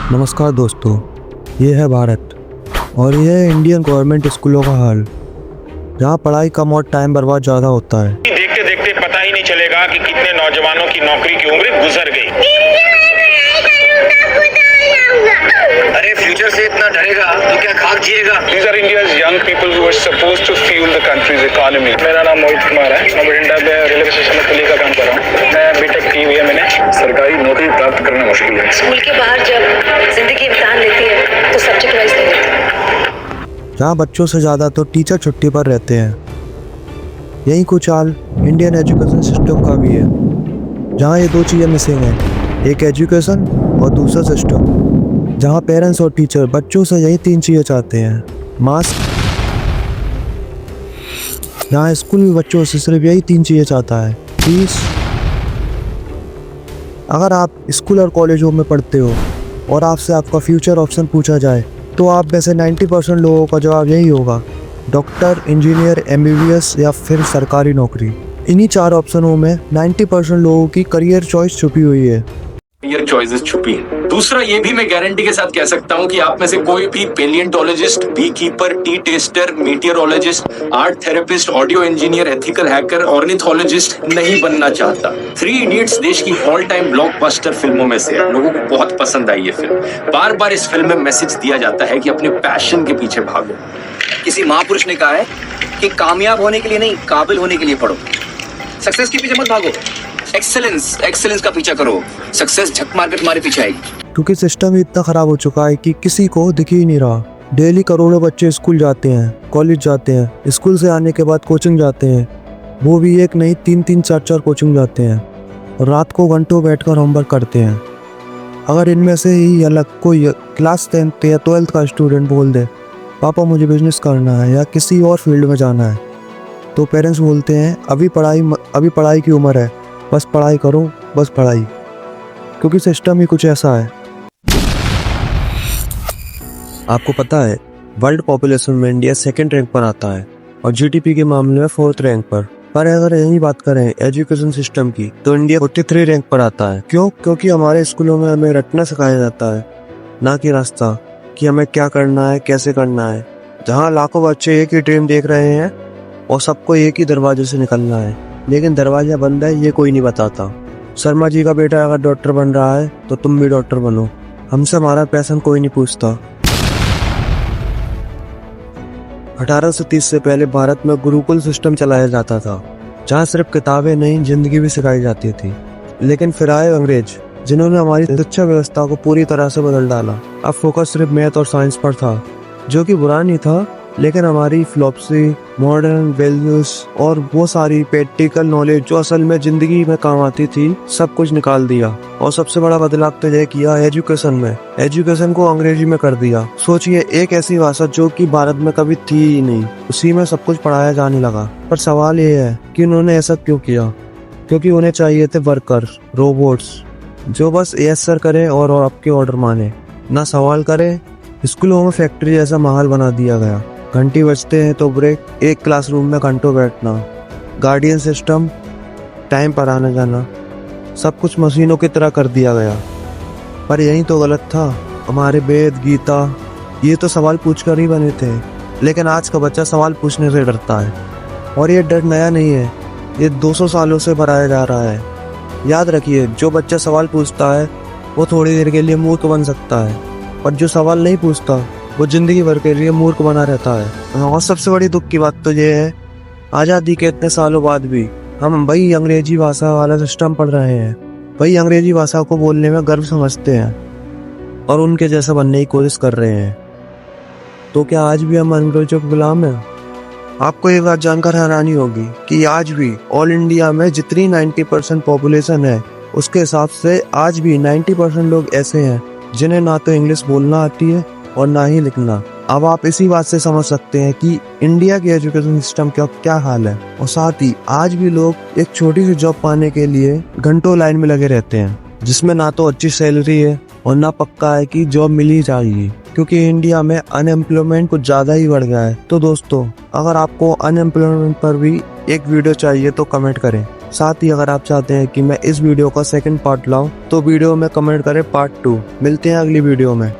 नमस्कार दोस्तों, ये है भारत और ये है इंडियन गवर्नमेंट स्कूलों का हाल, जहाँ पढ़ाई कम और टाइम बर्बाद ज़्यादा होता है। देखते देखते पता ही नहीं चलेगा कि कितने नौजवानों की नौकरी की उम्र गुजर गई। अरे फ्यूचर से इतना डरेगा तो क्या खाक जिएगा। These are India's young people who are supposed to fuel the country's economy. मेरा नाम मोहित कुमार है। मैं बठिंडा में रेलवे स्टेशन में कुली का काम कर रहा हूँ। मैं बीटेक की हुई है मैंने। सरकारी नौकरी प्राप्त करना मुश्किल है। स्कूल के बाहर जब जिंदगी इम्तिहान लेती है तो सब्जेक्ट वाइज ले लेती है। जहाँ बच्चों से ज़्यादा तो टीचर छुट्टी पर रहते हैं। यही कुछ हाल इंडियन एजुकेशन सिस्टम का भी है, जहाँ ये दो चीज़ें मिसिंग हैं, एक एजुकेशन और दूसरा सिस्टम। जहाँ पेरेंट्स और टीचर बच्चों से यही तीन चीज़ें चाहते हैं, मास्क। जहाँ स्कूल भी बच्चों से सिर्फ यही तीन चीज़ें चाहता है, फीस। अगर आप स्कूल और कॉलेजों में पढ़ते हो और आपसे आपका फ्यूचर ऑप्शन पूछा जाए तो आप में से 90% लोगों का जवाब यही होगा, डॉक्टर, इंजीनियर, MBBS या फिर सरकारी नौकरी। इन्हीं चार ऑप्शनों में 90% लोगों की करियर चॉइस छुपी हुई है। करियर चॉइसेस छुपी हैं। दूसरा ये भी मैं गारंटी के साथ कह सकता हूँ कि आप में से कोई भी palaeontologist, bee keeper, tea taster, meteorologist, art therapist, audio engineer, ethical hacker, ornithologist नहीं बनना चाहता। 3 इडियट्स देश की ऑल टाइम ब्लॉकबस्टर फिल्मों में से है। लोगों को बहुत पसंद आई ये फिल्म। बार बार इस फिल्म में मैसेज दिया जाता है कि अपने पैशन के पीछे भागो। किसी महापुरुष ने कहा है कि कामयाब होने के लिए नहीं, काबिल होने के लिए पढ़ो। सक्सेस के पीछे मत भागो, एक्सेलेंस का पीछा करो। सक्सेस झक मार के तुम्हारे पीछे आएगी। क्योंकि सिस्टम ही इतना ख़राब हो चुका है कि किसी को दिख ही नहीं रहा। डेली करोड़ों बच्चे स्कूल जाते हैं, कॉलेज जाते हैं, स्कूल से आने के बाद कोचिंग जाते हैं, वो भी एक नहीं 3-3, 4-4 कोचिंग जाते हैं और रात को घंटों बैठकर होमवर्क करते हैं। अगर इनमें से ही अलग कोई क्लास 10th या 12th का स्टूडेंट बोल दे, पापा मुझे बिजनेस करना है या किसी और फील्ड में जाना है, तो पेरेंट्स बोलते हैं अभी पढ़ाई की उम्र है, बस पढ़ाई करो, बस पढ़ाई। क्योंकि सिस्टम ही कुछ ऐसा है। आपको पता है, वर्ल्ड पॉपुलेशन में इंडिया 2nd रैंक पर आता है और GDP के मामले में 4th रैंक पर अगर यही बात करें एजुकेशन सिस्टम की तो इंडिया 43 रैंक पर आता है। क्यों? क्योंकि हमारे स्कूलों में हमें रटना सिखाया जाता है, ना कि रास्ता, कि हमें क्या करना है, कैसे करना है। जहाँ लाखों बच्चे एक ही ड्रीम देख रहे हैं और सबको एक ही दरवाजे से निकलना है, लेकिन दरवाजा बंद है ये कोई नहीं बताता। शर्मा जी का बेटा अगर डॉक्टर बन रहा है तो तुम भी डॉक्टर बनो, हमसे हमारा पैशन कोई नहीं पूछता। 1830 से पहले भारत में गुरुकुल सिस्टम चलाया जाता था, जहाँ सिर्फ किताबें नहीं जिंदगी भी सिखाई जाती थी। लेकिन फिर आए अंग्रेज, जिन्होंने हमारी शिक्षा व्यवस्था को पूरी तरह से बदल डाला। अब फोकस सिर्फ मैथ और साइंस पर था, जो कि बुरा नहीं था, लेकिन हमारी फिलॉसफी, मॉडर्न वैल्यूज और वो सारी प्रैक्टिकल नॉलेज जो असल में जिंदगी में काम आती थी, सब कुछ निकाल दिया। और सबसे बड़ा बदलाव तो यह किया एजुकेशन में। एजुकेशन को अंग्रेजी में कर दिया। सोचिए, एक ऐसी भाषा जो कि भारत में कभी थी ही नहीं, उसी में सब कुछ पढ़ाया जाने लगा। पर सवाल ये है कि उन्होंने ऐसा क्यों किया? क्योंकि उन्हें चाहिए थे वर्कर, रोबोट्स, जो बस यस सर करे और आपके ऑर्डर माने, ना सवाल करे। स्कूलों में फैक्ट्री जैसा माहौल बना दिया गया। घंटी बजते हैं तो ब्रेक, एक क्लासरूम में घंटों बैठना, गार्डियन सिस्टम, टाइम पर आना जाना, सब कुछ मशीनों की तरह कर दिया गया। पर यही तो गलत था। हमारे वेद, गीता, ये तो सवाल पूछकर ही बने थे, लेकिन आज का बच्चा सवाल पूछने से डरता है। और ये डर नया नहीं है, ये 200 सालों से बढ़ाया जा रहा है। याद रखिए, जो बच्चा सवाल पूछता है वो थोड़ी देर के लिए मूर्ख बन सकता है, और जो सवाल नहीं पूछता वो जिंदगी भर के लिए मूर्ख बना रहता है। और सबसे बड़ी दुख की बात तो ये है, आज़ादी के इतने सालों बाद भी हम वही अंग्रेजी भाषा वाला सिस्टम पढ़ रहे हैं, वही अंग्रेजी भाषा को बोलने में गर्व समझते हैं और उनके जैसा बनने की कोशिश कर रहे हैं। तो क्या आज भी हम अंग्रेजों के गुलाम हैं? आपको एक बात जानकर हैरानी होगी कि आज भी ऑल इंडिया में जितनी 90% पॉपुलेशन है, उसके हिसाब से आज भी 90% लोग ऐसे हैं जिन्हें ना तो इंग्लिश बोलना आती है और ना ही लिखना। अब आप इसी बात से समझ सकते हैं कि इंडिया की एजुकेशन सिस्टम का क्या हाल है। और साथ ही आज भी लोग एक छोटी सी जॉब पाने के लिए घंटों लाइन में लगे रहते हैं, जिसमें ना तो अच्छी सैलरी है और ना पक्का है कि जॉब मिल ही जाएगी, क्योंकि इंडिया में अनएम्प्लॉयमेंट कुछ ज़्यादा ही बढ़ गया है। तो दोस्तों, अगर आपको अनएम्प्लॉयमेंट पर भी एक वीडियो चाहिए तो कमेंट करें। साथ ही अगर आप चाहते हैं कि मैं इस वीडियो का सेकंड पार्ट लाऊं तो वीडियो में कमेंट करें पार्ट 2। मिलते हैं अगली वीडियो में।